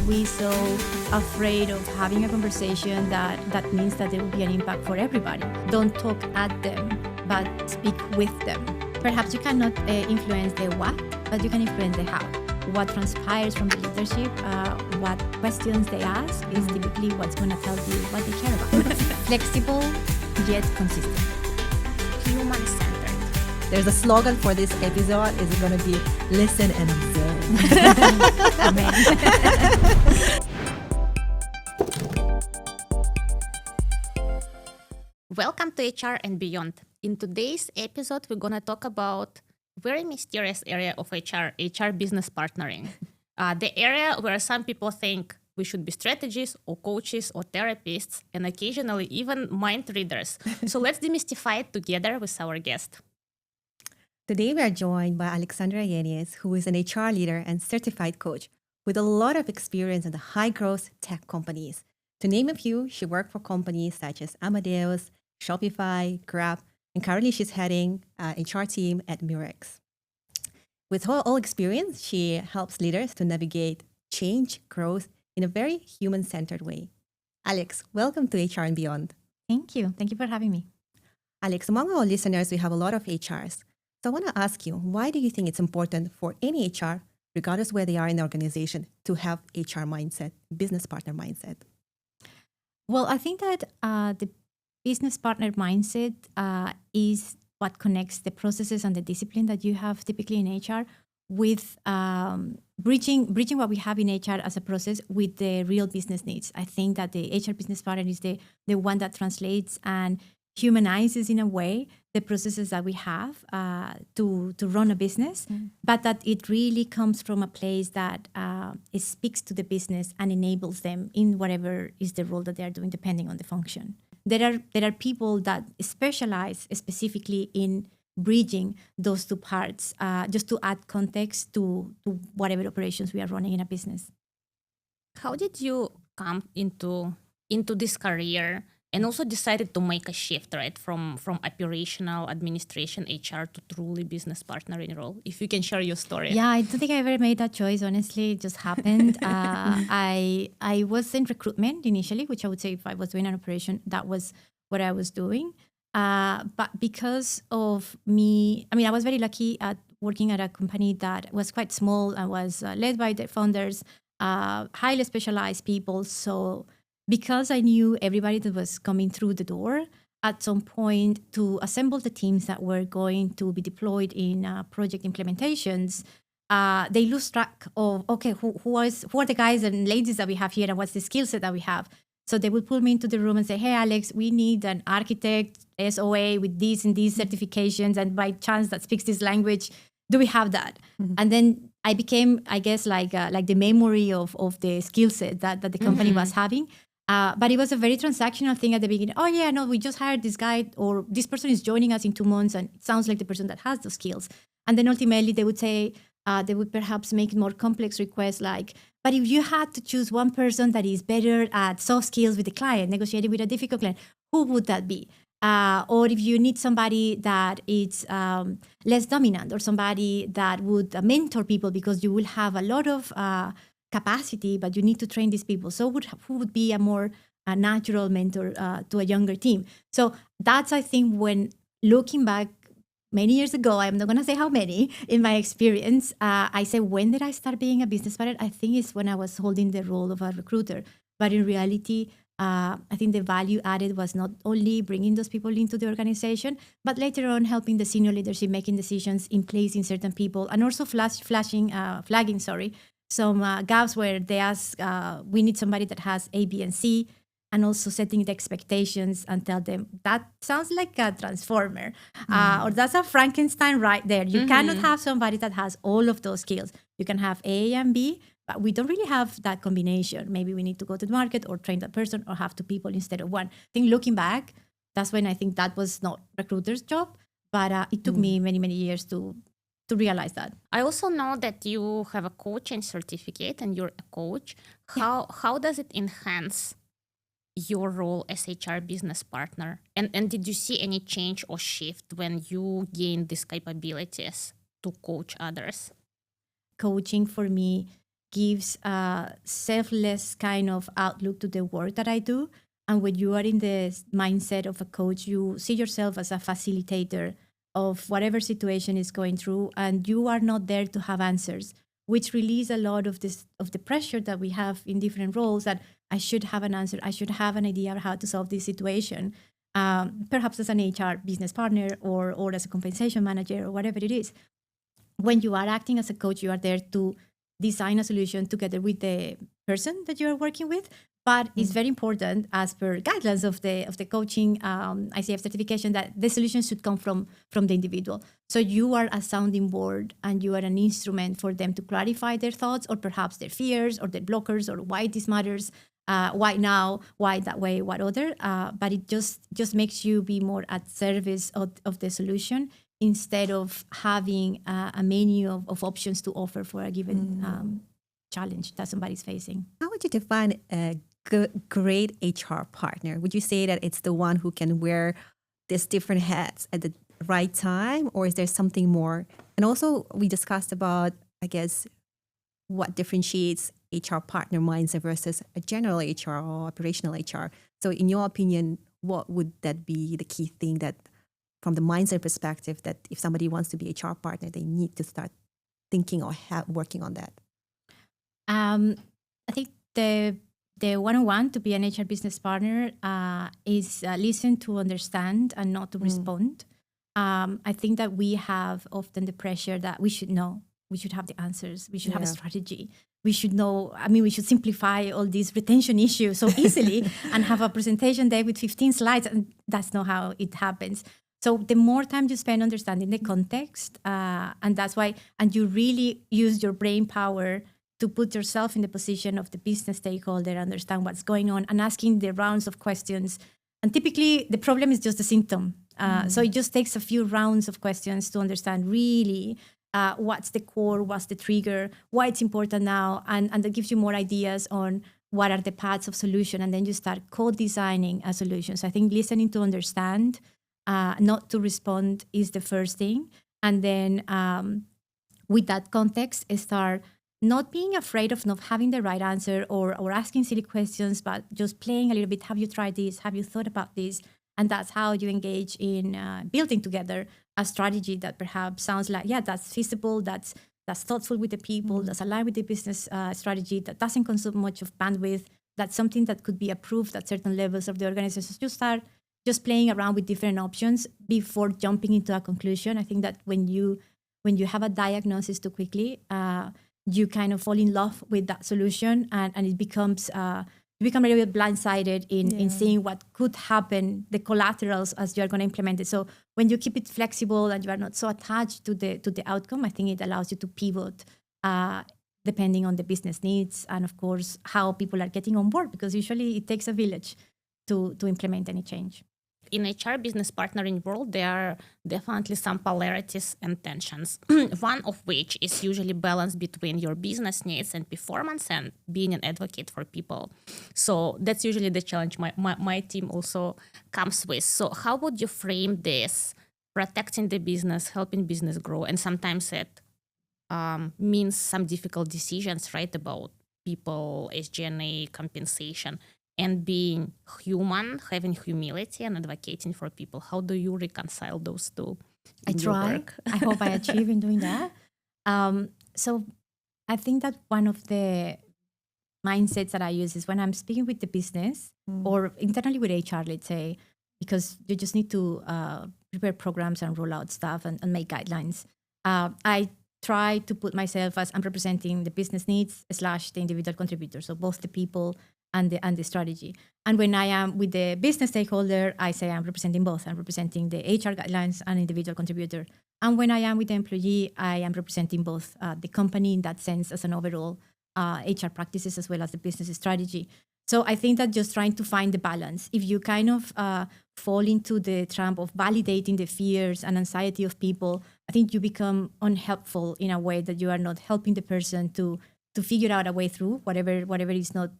we so afraid of having a conversation that means that there will be an impact for everybody? Don't talk at them, but speak with them. Perhaps you cannot influence the what, but you can influence the how. What transpires from the leadership, what questions they ask is typically what's going to tell you what they care about. Flexible, yet consistent. Human-centered. There's a slogan for this episode. It's going to be listen and observe. Amen. Welcome to HR and Beyond. In today's episode, we're going to talk about very mysterious area of HR business partnering. The area where some people think we should be strategists or coaches or therapists and occasionally even mind readers. So let's demystify it together with our guest. Today, we are joined by Alexandra Ennis, who is an HR leader and certified coach with a lot of experience in the high-growth tech companies. To name a few, she worked for companies such as Amadeus, Shopify, Grab, and currently she's heading HR team at Murex. With her all experience, she helps leaders to navigate change, growth in a very human-centered way. Alex, welcome to HR and Beyond. Thank you. Thank you for having me. Alex, among our listeners, we have a lot of HRs. So I want to ask you, why do you think it's important for any HR, regardless where they are in the organization, to have HR mindset, business partner mindset? Well, I think that the business partner mindset is what connects the processes and the discipline that you have typically in HR with bridging what we have in HR as a process with the real business needs. I think that the HR business partner is the one that translates and humanizes in a way the processes that we have to run a business, but that it really comes from a place that it speaks to the business and enables them in whatever is the role that they are doing, depending on the function. There are people that specialize specifically in bridging those two parts, just to add context to whatever operations we are running in a business. How did you come into this career and also decided to make a shift, right, from operational administration HR to truly business partnering role? If you can share your story. Yeah, I don't think I ever made that choice, honestly. It just happened. I was in recruitment initially, which I would say if I was doing an operation, that was what I was doing. But because of me, I was very lucky at working at a company that was quite small and was led by the founders, highly specialized people. So because I knew everybody that was coming through the door, at some point to assemble the teams that were going to be deployed in project implementations, they lose track of, okay, who are the guys and ladies that we have here and what's the skill set that we have? So they would pull me into the room and say, hey, Alex, we need an architect, SOA with these and these certifications, and by chance that speaks this language. Do we have that? Mm-hmm. And then I became, I guess, like the memory of the skill set that the company was having. But it was a very transactional thing at the beginning. Oh, yeah, no, we just hired this guy, or this person is joining us in 2 months, and it sounds like the person that has those skills. And then ultimately they would say, they would perhaps make more complex requests like, but if you had to choose one person that is better at soft skills with the client, negotiating with a difficult client, who would that be? Or if you need somebody that is less dominant, or somebody that would mentor people, because you will have a lot of capacity, but you need to train these people. So who would be a more natural mentor to a younger team? So that's, I think, when looking back many years ago, I'm not going to say how many, in my experience, I say, when did I start being a business partner? I think it's when I was holding the role of a recruiter. But in reality, I think the value added was not only bringing those people into the organization, but later on helping the senior leadership making decisions in placing certain people, and also flagging some gaps where they ask, we need somebody that has A, B, and C, and also setting the expectations and tell them, that sounds like a transformer, or that's a Frankenstein right there. You cannot have somebody that has all of those skills. You can have A and B, but we don't really have that combination. Maybe we need to go to the market or train that person or have 2 people instead of 1. I think looking back, that's when I think that was not recruiter's job, but it took me many, many years to realize that. I also know that you have a coaching certificate and you're a coach. How does it enhance your role as HR business partner? And did you see any change or shift when you gained these capabilities to coach others? Coaching for me gives a selfless kind of outlook to the work that I do. And when you are in the mindset of a coach, you see yourself as a facilitator of whatever situation is going through, and you are not there to have answers, which release a lot of the pressure that we have in different roles, that I should have an answer, I should have an idea of how to solve this situation, perhaps as an HR business partner or as a compensation manager or whatever it is. When you are acting as a coach, you are there to design a solution together with the person that you are working with. But it's very important, as per guidelines of the coaching ICF certification, that the solution should come from the individual. So you are a sounding board, and you are an instrument for them to clarify their thoughts, or perhaps their fears or their blockers, or why this matters, why now, why that way, what other. But it just makes you be more at service of the solution, instead of having a menu of options to offer for a given challenge that somebody's facing. How would you define a great HR partner? Would you say that it's the one who can wear these different hats at the right time, or is there something more? And also, we discussed about, I guess, what differentiates HR partner mindset versus a general HR or operational HR. So in your opinion, what would that be the key thing that, from the mindset perspective, that if somebody wants to be HR partner, they need to start thinking or working on that? I think the 101 to be an HR business partner is listen to understand and not to respond. I think that we have often the pressure that we should know, we should have the answers, we should have a strategy, we should know, we should simplify all these retention issues so easily and have a presentation day with 15 slides, and that's not how it happens. So the more time you spend understanding the context, and that's why, and you really use your brain power to put yourself in the position of the business stakeholder, understand what's going on, and asking the rounds of questions. And typically, the problem is just a symptom. So it just takes a few rounds of questions to understand really what's the core, what's the trigger, why it's important now, and that gives you more ideas on what are the paths of solution, and then you start co-designing a solution. So I think listening to understand, not to respond, is the first thing. And then with that context, start not being afraid of not having the right answer or asking silly questions, but just playing a little bit. Have you tried this? Have you thought about this? And that's how you engage in building together a strategy that perhaps sounds like, yeah, that's feasible, that's thoughtful with the people, that's aligned with the business strategy, that doesn't consume much of bandwidth, that's something that could be approved at certain levels of the organization. So you start just playing around with different options before jumping into a conclusion. I think that when you have a diagnosis too quickly, you kind of fall in love with that solution, and it becomes you become a little bit blindsided in seeing what could happen, the collaterals as you are going to implement it. So when you keep it flexible and you are not so attached to the outcome, I think it allows you to pivot depending on the business needs and, of course, how people are getting on board, because usually it takes a village to implement any change. In HR business partnering world, there are definitely some polarities and tensions, one of which is usually balance between your business needs and performance and being an advocate for people. So that's usually the challenge my team also comes with. So how would you frame this, protecting the business, helping business grow? And sometimes it means some difficult decisions, right, about people, SG&A, compensation, and being human, having humility and advocating for people. How do you reconcile those two? I try. I hope I achieve in doing that. So I think that one of the mindsets that I use is when I'm speaking with the business or internally with HR, let's say, because you just need to prepare programs and roll out stuff and make guidelines. I try to put myself as I'm representing the business needs / the individual contributor, so both the people and the strategy. And when I am with the business stakeholder, I say I'm representing both. I'm representing the HR guidelines and individual contributor. And when I am with the employee, I am representing both the company in that sense as an overall HR practices as well as the business strategy. So I think that just trying to find the balance. If you kind of fall into the trap of validating the fears and anxiety of people, I think you become unhelpful in a way that you are not helping the person to figure out a way through whatever is not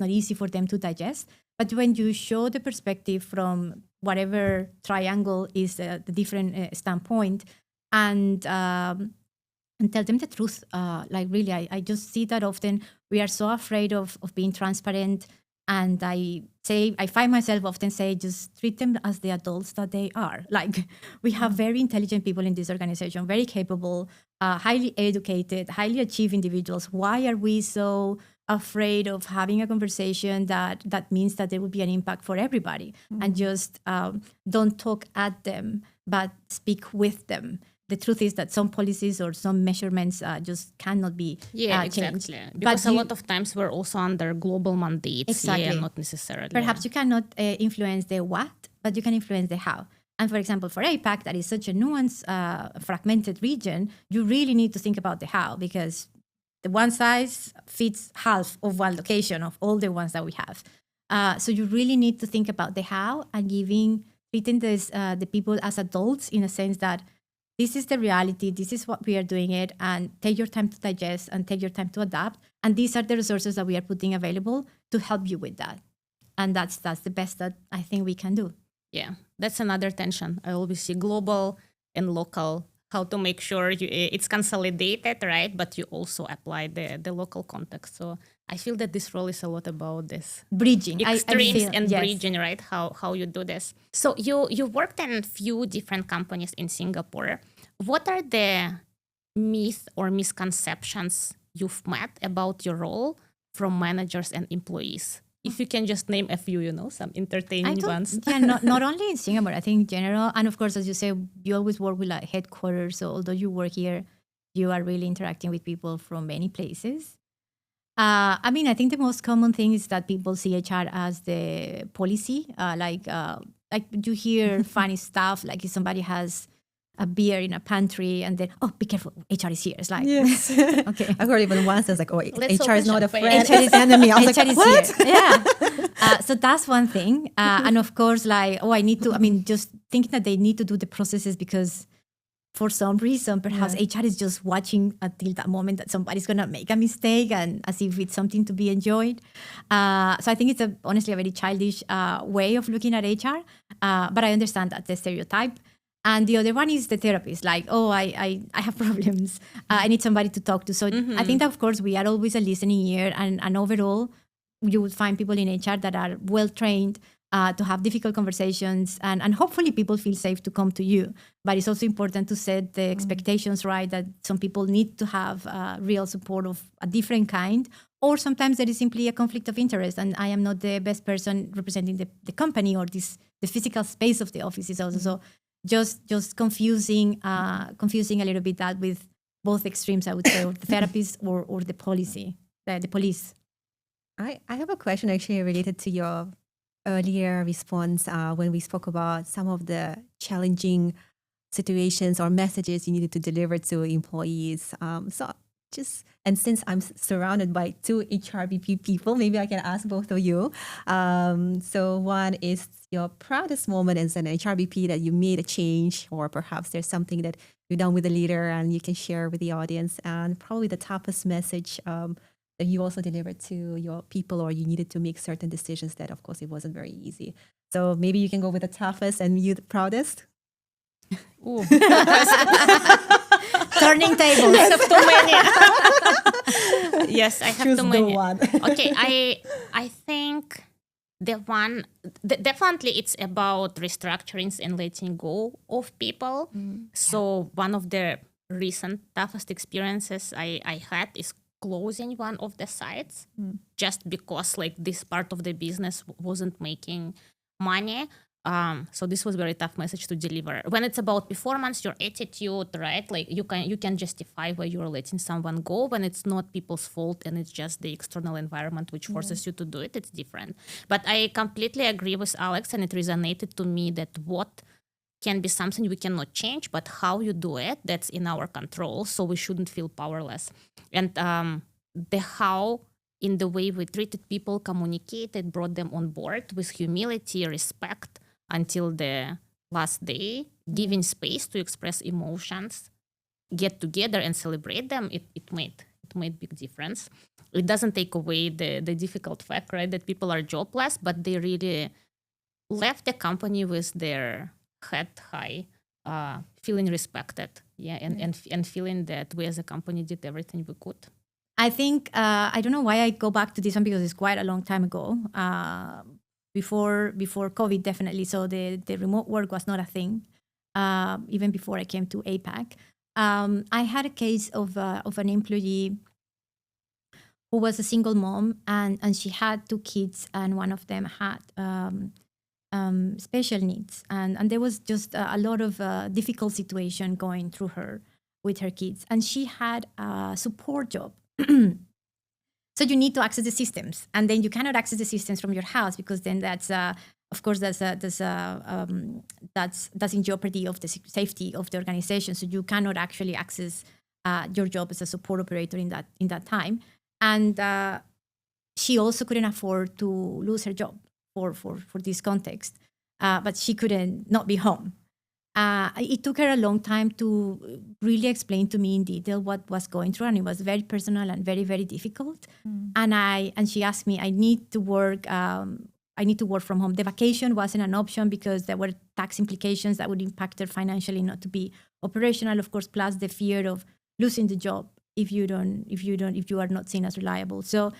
easy for them to digest. But when you show the perspective from whatever triangle is the different standpoint, and and tell them the truth. Like really, I just see that often we are so afraid of being transparent. And I find myself often say, just treat them as the adults that they are. Like we have very intelligent people in this organization, very capable, highly educated, highly achieved individuals. Why are we so afraid of having a conversation that means that there will be an impact for everybody? And just don't talk at them, but speak with them. The truth is that some policies or some measurements just cannot be changed. Exactly. Because a lot of times we're also under global mandates. Exactly. Not necessarily. Perhaps you cannot influence the what, but you can influence the how. And for example, for APAC, that is such a nuanced, fragmented region, you really need to think about the how, because the one size fits half of one location of all the ones that we have. So you really need to think about the how and treating the people as adults in a sense that this is the reality, this is what we are doing it, and take your time to digest and take your time to adapt. And these are the resources that we are putting available to help you with that. And that's the best that I think we can do. Yeah, that's another tension. I always see global and local, how to make sure it's consolidated, right? But you also apply the local context. So I feel that this role is a lot about this bridging, extremes and bridging, right? How you do this. So you worked in a few different companies in Singapore. What are the myths or misconceptions you've met about your role from managers and employees? If you can just name a few, some entertaining ones. Yeah, not only in Singapore, I think in general. And of course, as you say, you always work with like headquarters. So although you work here, you are really interacting with people from many places. I think the most common thing is that people see HR as the policy. Like you hear funny stuff, like if somebody has a beer in a pantry and then, oh, be careful, HR is here. It's like, yes. Okay. I heard even once, it's like, oh, Let's HR is not a friend, HR is enemy. I was HR like, is what? Here. Yeah. So that's one thing. And of course, like, I need to, just thinking that they need to do the processes because for some reason, perhaps HR is just watching until that moment that somebody's going to make a mistake and as if it's something to be enjoyed. So I think it's honestly a very childish way of looking at HR. But I understand that's the stereotype. And the other one is the therapist, like, I have problems. I need somebody to talk to. So I think that, of course, we are always a listening ear. And overall, you would find people in HR that are well-trained to have difficult conversations. And hopefully people feel safe to come to you. But it's also important to set the expectations right, that some people need to have real support of a different kind. Or sometimes there is simply a conflict of interest. And I am not the best person representing the company or the physical space of the office is also. So just confusing a little bit that with both extremes, I would say, or the therapist or the policy, the police. I have a question actually related to your earlier response when we spoke about some of the challenging situations or messages you needed to deliver to employees. And since I'm surrounded by two HRBP people, maybe I can ask both of you. So one is your proudest moment as an HRBP that you made a change, or perhaps there's something that you've done with a leader and you can share with the audience, and probably the toughest message that you also delivered to your people, or you needed to make certain decisions that, of course, it wasn't very easy. So maybe you can go with the toughest and you the proudest. Ooh. Turning tables. I have too many. Yes, I have Choose too many. the one. Okay, I think the one, definitely it's about restructurings and letting go of people. So one of the recent toughest experiences I had is closing one of the sites just because like this part of the business wasn't making money. So this was very tough message to deliver. When it's about performance, your attitude, right? Like you can justify why you're letting someone go when it's not people's fault and it's just the external environment which forces you to do it. It's different. But I completely agree with Alex, and it resonated to me that what can be something we cannot change, but how you do it, that's in our control. So we shouldn't feel powerless. And the how, in the way we treated people, communicated, brought them on board with humility, respect, until the last day, giving space to express emotions, get together and celebrate them, it made big difference. It doesn't take away the difficult fact, right, that people are jobless, but they really left the company with their head high. feeling respected, and feeling that we as a company did everything we could. I think, I don't know why I go back to this one because it's quite a long time ago, before COVID, definitely. So the remote work was not a thing, even before I came to APAC. I had a case of an employee who was a single mom, and she had 2 kids, and one of them had special needs. And there was just a lot of difficult situation going through her with her kids. And she had a support job. So you need to access the systems, and then you cannot access the systems from your house because then that's of course that's in jeopardy of the safety of the organization. So you cannot actually access your job as a support operator in that time. And she also couldn't afford to lose her job for this context, but she couldn't not be home. It took her a long time to really explain to me in detail what was going through, and it was very personal and very, very difficult. And she asked me, I need to work from home. The vacation wasn't an option because there were tax implications that would impact her financially not to be operational, of course, plus the fear of losing the job if you are not seen as reliable. So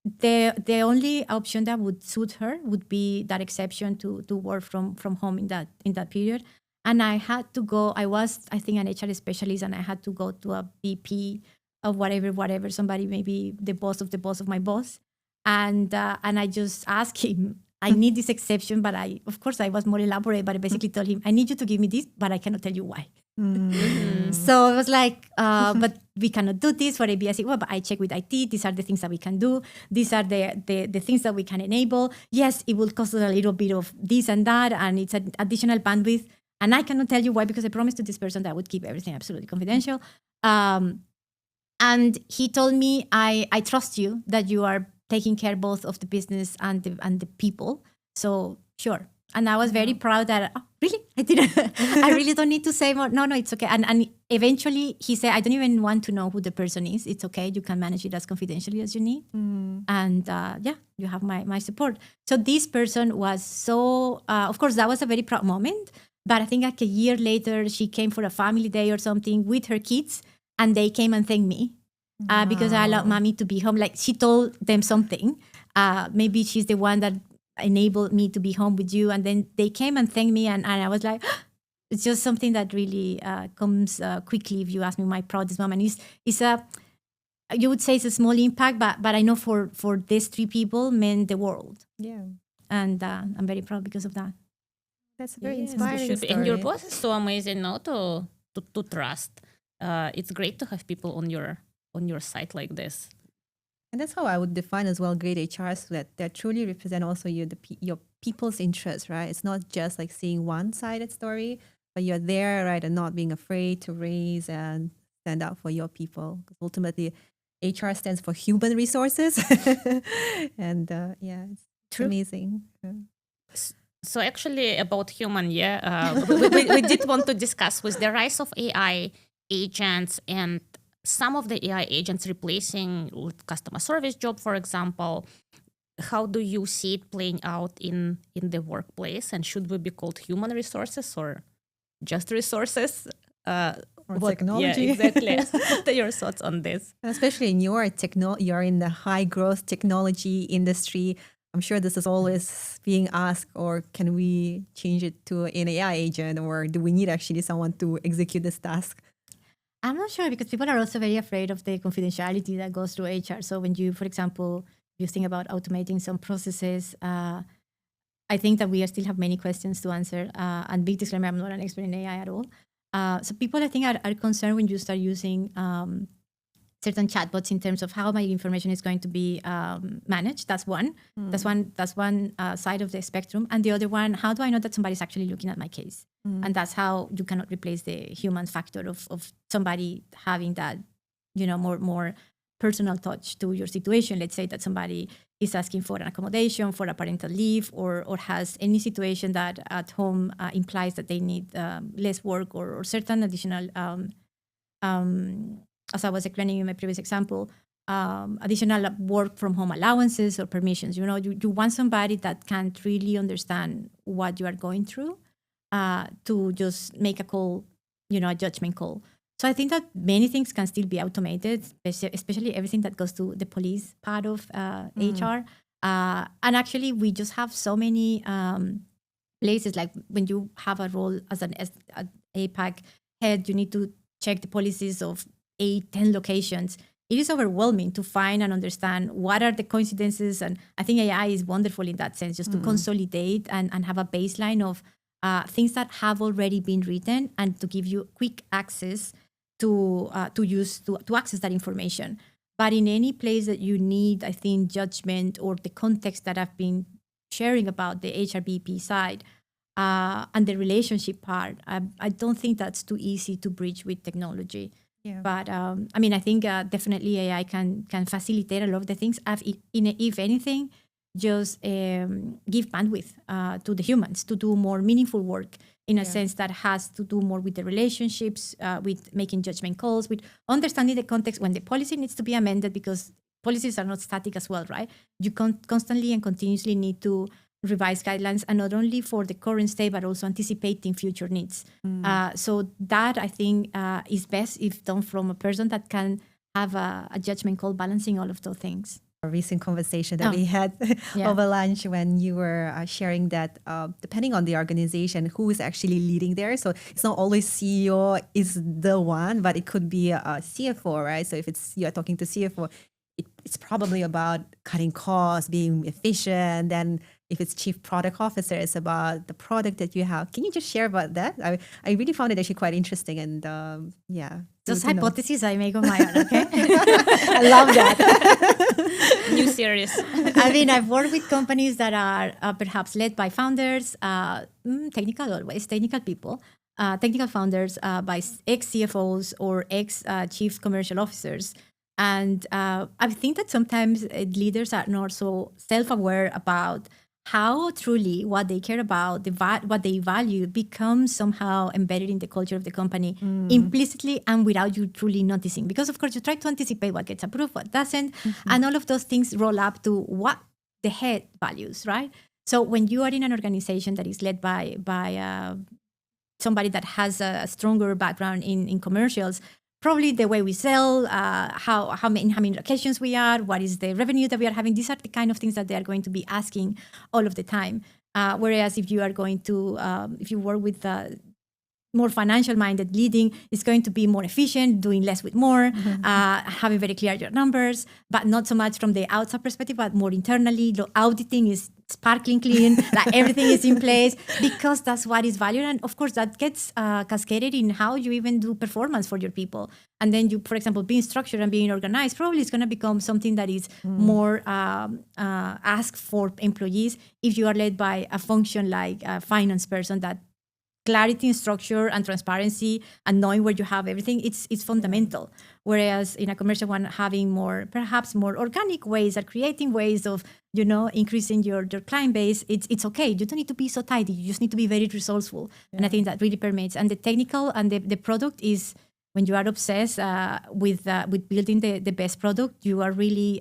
the only option that would suit her would be that exception to work from home in that period. And I had to go. I was, I think, an HR specialist, and I had to go to a VP of whatever, somebody, maybe the boss of my boss. And I just asked him, I need this exception, but of course I was more elaborate, but I basically told him, I need you to give me this, but I cannot tell you why. So it was like, but we cannot do this for ABS. Well, but I check with IT. These are the things that we can do. These are the things that we can enable. Yes, it will cost us a little bit of this and that, and it's an additional bandwidth. And I cannot tell you why, because I promised to this person that I would keep everything absolutely confidential. And he told me, I trust you that you are taking care both of the business and the people. So sure. And I was very proud that, really? I didn't. I really don't need to say more. No, it's okay. And eventually he said, I don't even want to know who the person is. It's okay. You can manage it as confidentially as you need. And you have my support. So this person was so, of course, that was a very proud moment. But I think like a year later, she came for a family day or something with her kids, and they came and thanked me because I allowed mommy to be home. Like she told them something. Maybe she's the one that enabled me to be home with you. And then they came and thanked me, and I was like, it's just something that really comes quickly. If you ask me, my proudest moment is you would say it's a small impact, but I know for these 3 people meant the world. Yeah. And I'm very proud because of that. That's a very Yes, inspiring story. And your boss is so amazing now to trust. It's great to have people on your side like this. And that's how I would define as well great HRs, that they truly represent also your people's interests, right? It's not just like seeing one-sided story, but you're there, right, and not being afraid to raise and stand up for your people. Because ultimately, HR stands for human resources. And it's amazing. Yeah. So actually about human, we did want to discuss with the rise of AI agents and some of the AI agents replacing customer service job, for example. How do you see it playing out in the workplace? And should we be called human resources or just resources? Or technology. Yeah, exactly. What are your thoughts on this? Especially in you're in the high growth technology industry. I'm sure this is always being asked, or can we change it to an AI agent, or do we need actually someone to execute this task? I'm not sure, because people are also very afraid of the confidentiality that goes through HR. So when you, for example, you think about automating some processes, I think that we still have many questions to answer. And big disclaimer, I'm not an expert in AI at all. So people, I think, are concerned when you start using certain chatbots in terms of how my information is going to be managed. That's one. That's one side of the spectrum. And the other one, how do I know that somebody's actually looking at my case? And that's how you cannot replace the human factor of somebody having that, more personal touch to your situation. Let's say that somebody is asking for an accommodation, for a parental leave, or has any situation that at home implies that they need less work or certain additional as I was explaining in my previous example, additional work from home allowances or permissions. You want somebody that can really understand what you are going through to just make a call, a judgment call. So I think that many things can still be automated, especially everything that goes to the police part of HR. And actually, we just have so many places, like when you have a role as an APAC head, you need to check the policies of 8-10 locations. It is overwhelming to find and understand what are the coincidences. And I think AI is wonderful in that sense, just to consolidate and have a baseline of things that have already been written and to give you quick access to access that information. But in any place that you need, I think, judgment or the context that I've been sharing about the HRBP side and the relationship part, I don't think that's too easy to bridge with technology. Yeah. But I think definitely AI can facilitate a lot of the things. If anything, just give bandwidth to the humans to do more meaningful work in a sense that has to do more with the relationships, with making judgment calls, with understanding the context when the policy needs to be amended, because policies are not static as well, right? You constantly and continuously need to revise guidelines, and not only for the current state, but also anticipating future needs. So that, I think, is best if done from a person that can have a judgment call balancing all of those things. A recent conversation that we had over lunch when you were sharing that depending on the organization, who is actually leading there. So it's not always CEO is the one, but it could be a CFO, right? So if you're talking to CFO, it's probably about cutting costs, being efficient. Then if it's chief product officer, it's about the product that you have. Can you just share about that? I really found it actually quite interesting. And Those hypotheses I make on my own, okay? I love that. New series. I mean, I've worked with companies that are perhaps led by founders, technical people, technical founders, by ex-CFOs or ex-chief commercial officers. And I think that sometimes leaders are not so self-aware about how truly what they care about, what they value, becomes somehow embedded in the culture of the company implicitly and without you truly noticing. Because, of course, you try to anticipate what gets approved, what doesn't, and all of those things roll up to what the head values, right? So when you are in an organization that is led by somebody that has a stronger background in commercials, probably the way we sell, how many locations we are, what is the revenue that we are having. These are the kind of things that they are going to be asking all of the time. Whereas if you are going to, if you work with more financial-minded leading, it's going to be more efficient, doing less with more, having very clear your numbers, but not so much from the outside perspective, but more internally. The auditing is sparkling clean, like everything is in place, because that's what is valued. And of course, that gets cascaded in how you even do performance for your people. And then you, for example, being structured and being organized, probably is going to become something that is more asked for employees if you are led by a function like a finance person, that clarity and structure and transparency and knowing where you have everything, it's fundamental. Whereas in a commercial one, having perhaps more organic ways or creating ways of, increasing your client base, it's okay. You don't need to be so tidy. You just need to be very resourceful. Yeah. And I think that really permeates. And the technical and the product is, when you are obsessed with building the best product, you are really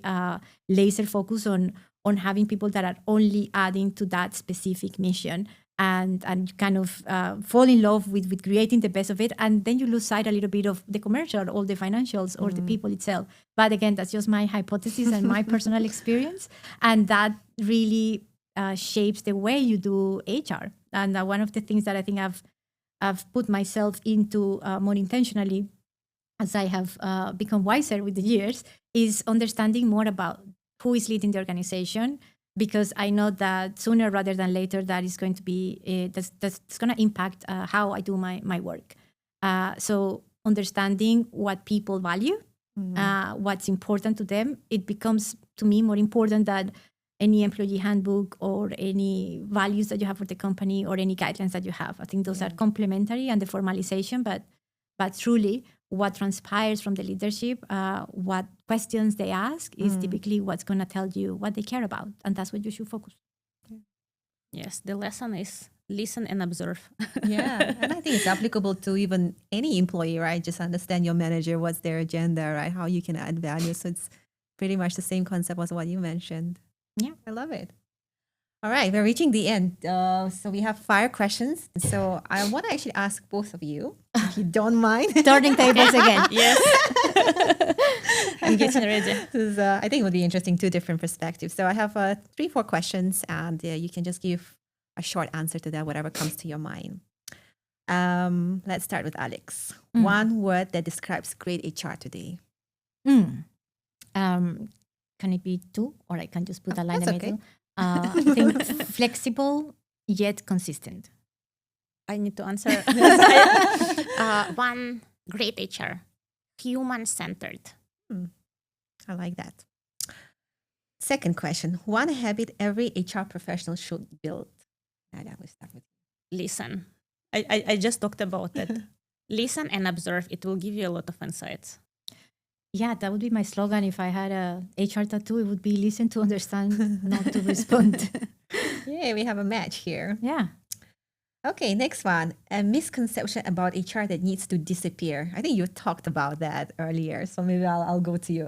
laser focused on having people that are only adding to that specific mission. And you kind of fall in love with creating the best of it. And then you lose sight a little bit of the commercial or the financials or the people itself. But again, that's just my hypothesis and my personal experience. And that really shapes the way you do HR. And one of the things that I think I've put myself into more intentionally, as I have become wiser with the years, is understanding more about who is leading the organization. Because I know that sooner rather than later, that is going to be that's going to impact how I do my work. So understanding what people value, what's important to them, it becomes to me more important than any employee handbook or any values that you have for the company or any guidelines that you have. I think those are complementary and the formalization, but truly what transpires from the leadership, what questions they ask is typically what's going to tell you what they care about. And that's what you should focus on. Yes, the lesson is listen and observe. Yeah, and I think it's applicable to even any employee, right? Just understand your manager, what's their agenda, right? How you can add value. So it's pretty much the same concept as what you mentioned. Yeah, I love it. All right, we're reaching the end. So we have 5 questions. So I want to actually ask both of you, if you don't mind. Turning tables again. Yes. I'm getting ready. This is, I think it would be interesting, 2 different perspectives. So I have 3, 4 questions, and you can just give a short answer to that, whatever comes to your mind. Let's start with Alex. One word that describes great HR today. Can it be 2, or I can just put a line in the That's okay. middle? I think flexible yet consistent. I need to answer. One, great HR, human-centered. I like that. Second question. One habit every HR professional should build. Nadia, we'll start with you. Listen. I just talked about it. Listen and observe. It will give you a lot of insights. Yeah, that would be my slogan. If I had a HR tattoo, it would be listen to understand, not to respond. Yeah, we have a match here. Yeah. Okay, next one. A misconception about HR that needs to disappear. I think you talked about that earlier, so maybe I'll go to you.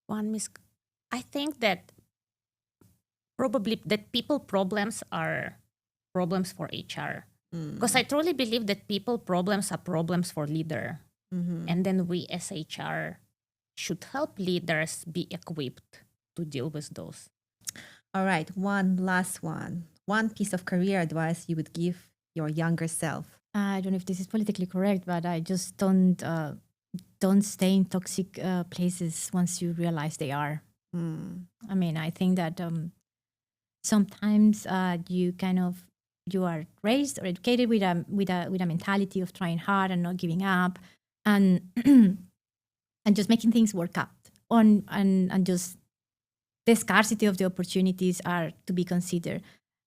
I think that probably that people problems are problems for HR. Because I truly believe that people problems are problems for leader. And then we as HR should help leaders be equipped to deal with those. All right, one last one. One piece of career advice you would give your younger self. I don't know if this is politically correct, but I just don't stay in toxic places once you realize they are. I mean, I think that sometimes you are raised or educated with a mentality of trying hard and not giving up, and and just making things work out and just the scarcity of the opportunities are to be considered.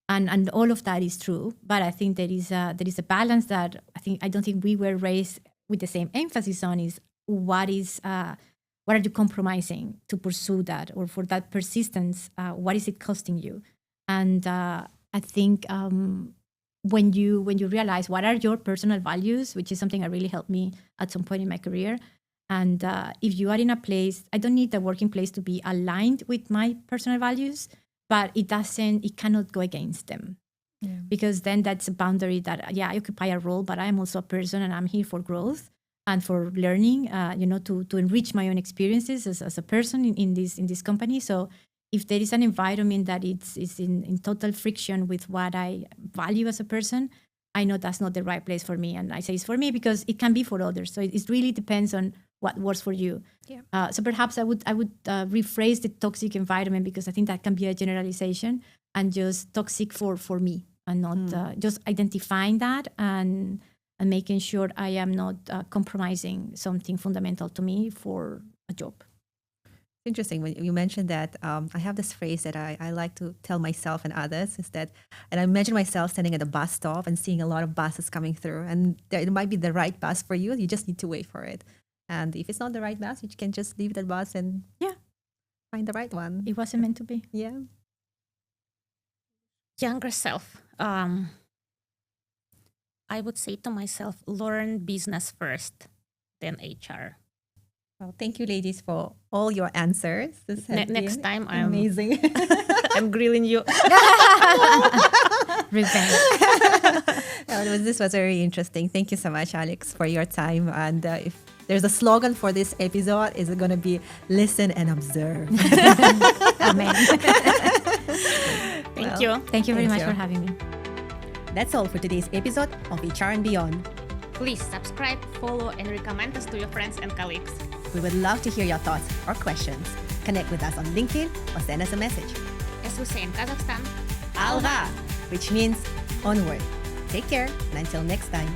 And all of that is true, but I think there is a balance that I don't think we were raised with the same emphasis on. Is what are you compromising to pursue that, or for that persistence? What is it costing you? And I think when you realize what are your personal values, which is something that really helped me at some point in my career. And if you are in a place, I don't need the working place to be aligned with my personal values, but it cannot go against them. Yeah. Because then that's a boundary that, I occupy a role, but I'm also a person and I'm here for growth and for learning, to enrich my own experiences as a person in this company. So if there is an environment that is in total friction with what I value as a person, I know that's not the right place for me. And I say it's for me because it can be for others. So it really depends on what works for you. Yeah. So perhaps I would rephrase the toxic environment, because I think that can be a generalization, and just toxic for me, and not just identifying that and making sure I am not compromising something fundamental to me for a job. Interesting when you mentioned that. I have this phrase that I like to tell myself and others, is that, and I imagine myself standing at a bus stop and seeing a lot of buses coming through, and it might be the right bus for you. You just need to wait for it. And if it's not the right bus, you can just leave that bus and find the right one. It wasn't meant to be. Yeah. Younger self. I would say to myself, learn business first, then HR. Well, thank you, ladies, for all your answers. This has Next been time, amazing. I'm grilling you. Revenge. This was very interesting. Thank you so much, Alex, for your time. And if there's a slogan for this episode, is it going to be listen and observe? Amen. Thank you. Thank you very much for having me. That's all for today's episode of HR and Beyond. Please subscribe, follow, and recommend us to your friends and colleagues. We would love to hear your thoughts or questions. Connect with us on LinkedIn or send us a message. As we say in Kazakhstan, Alga, which means onward. Take care, and until next time.